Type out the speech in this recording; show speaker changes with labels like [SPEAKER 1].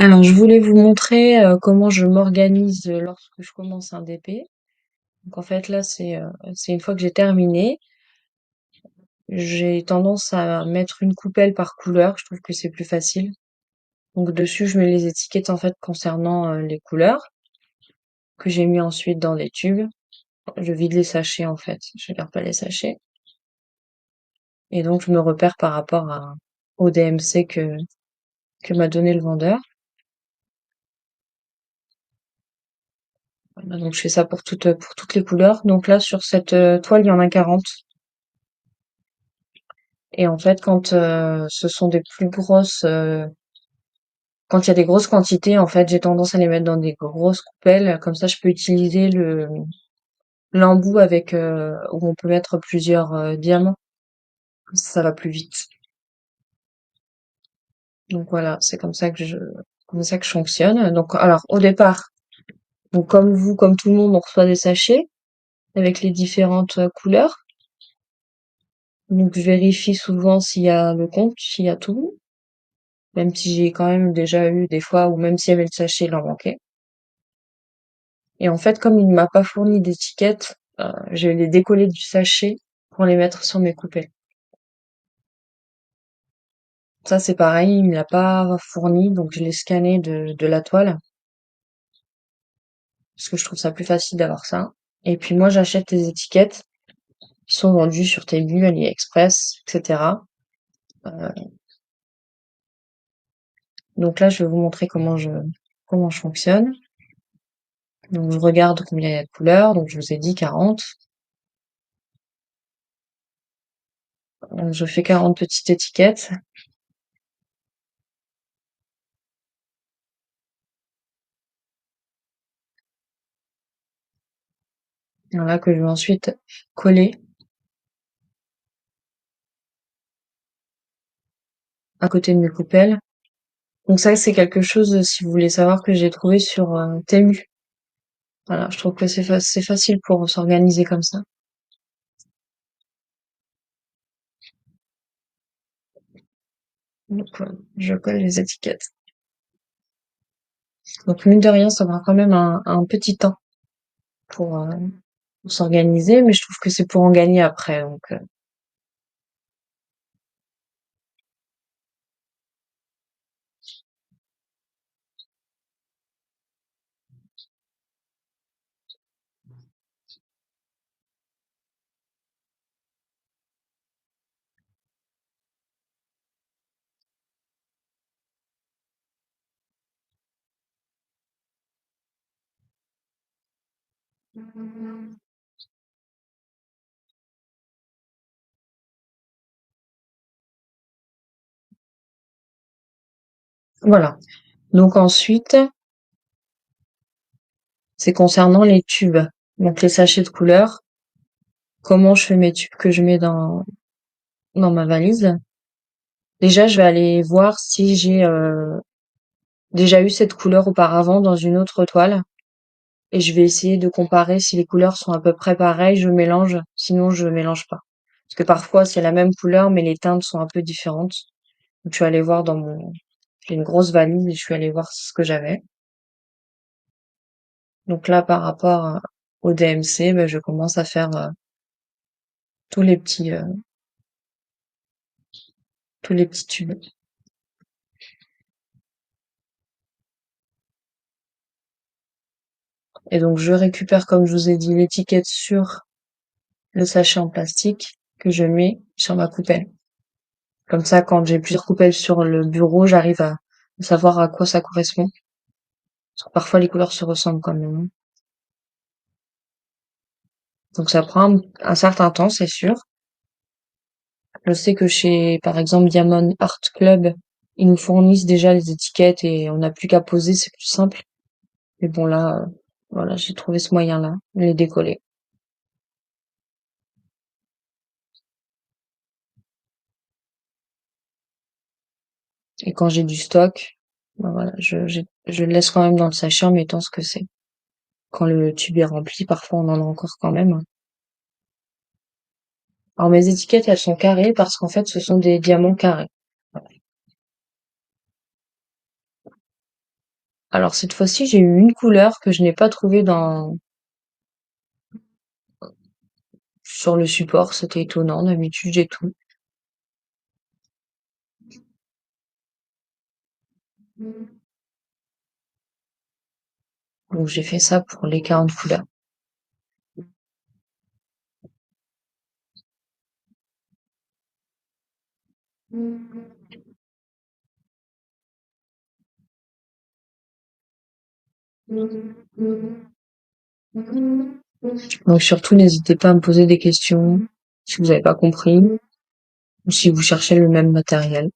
[SPEAKER 1] Alors, je voulais vous montrer comment je m'organise lorsque je commence un DP. Donc, en fait, là, c'est une fois que j'ai terminé, j'ai tendance à mettre une coupelle par couleur. Je trouve que c'est plus facile. Donc, dessus, je mets les étiquettes en fait concernant les couleurs que j'ai mis ensuite dans les tubes. Je vide les sachets en fait. Je garde pas les sachets. Et donc, je me repère par rapport au DMC que m'a donné le vendeur. Voilà, donc, je fais ça pour toutes les couleurs. Donc là, sur cette toile, il y en a 40. Et en fait, quand ce sont des plus grosses, quand il y a des grosses quantités, en fait, j'ai tendance à les mettre dans des grosses coupelles. Comme ça, je peux utiliser le l'embout avec où on peut mettre plusieurs diamants. Comme ça va plus vite. Donc voilà, c'est comme ça que je fonctionne. Donc alors au départ, donc comme vous, comme tout le monde, on reçoit des sachets avec les différentes couleurs. Donc je vérifie souvent s'il y a le compte, s'il y a tout, même si j'ai quand même déjà eu des fois où même s'il y avait le sachet, il en manquait. Et en fait, comme il ne m'a pas fourni d'étiquette, je vais les décoller du sachet pour les mettre sur mes coupelles. Ça, c'est pareil, il me l'a pas fourni, donc je l'ai scanné de la toile, parce que je trouve ça plus facile d'avoir ça. Et puis moi, j'achète les étiquettes qui sont vendues sur Temu, AliExpress, etc. Euh, donc là, je vais vous montrer comment je fonctionne. Donc je regarde combien il y a de couleurs, donc je vous ai dit 40. Donc je fais 40 petites étiquettes. Voilà, que je vais ensuite coller à côté de mes coupelles. Donc ça, c'est quelque chose, si vous voulez savoir, que j'ai trouvé sur Temu. Voilà, je trouve que c'est facile pour s'organiser comme ça. Donc voilà, je colle les étiquettes. Donc mine de rien, ça prend quand même un petit temps pour, euh, pour s'organiser, mais je trouve que c'est pour en gagner après. Donc voilà. Donc ensuite, c'est concernant les tubes. Donc les sachets de couleurs, comment je fais mes tubes que je mets dans ma valise. Déjà, je vais aller voir si j'ai déjà eu cette couleur auparavant dans une autre toile. Et je vais essayer de comparer si les couleurs sont à peu près pareilles, je mélange, sinon je mélange pas. Parce que parfois c'est la même couleur mais les teintes sont un peu différentes. Donc je suis allée voir j'ai une grosse valise et je suis allée voir ce que j'avais. Donc là par rapport au DMC, ben, je commence à faire tous les petits euh, tous les petits tubes. Et donc je récupère comme je vous ai dit l'étiquette sur le sachet en plastique que je mets sur ma coupelle. Comme ça quand j'ai plusieurs coupelles sur le bureau, j'arrive à savoir à quoi ça correspond. Parce que parfois les couleurs se ressemblent quand même, hein. Donc ça prend un certain temps, c'est sûr. Je sais que chez, par exemple, Diamond Art Club, ils nous fournissent déjà les étiquettes et on n'a plus qu'à poser, c'est plus simple. Mais bon là, voilà, j'ai trouvé ce moyen-là, de les décoller. Et quand j'ai du stock, ben voilà, je le laisse quand même dans le sachet en mettant ce que c'est. Quand le tube est rempli, parfois on en a encore quand même, hein. Alors mes étiquettes, elles sont carrées parce qu'en fait, ce sont des diamants carrés. Voilà. Alors cette fois-ci, j'ai eu une couleur que je n'ai pas trouvée sur le support. C'était étonnant. D'habitude, j'ai tout. Donc j'ai fait ça pour les 40 couleurs. Donc surtout, n'hésitez pas à me poser des questions si vous n'avez pas compris ou si vous cherchez le même matériel.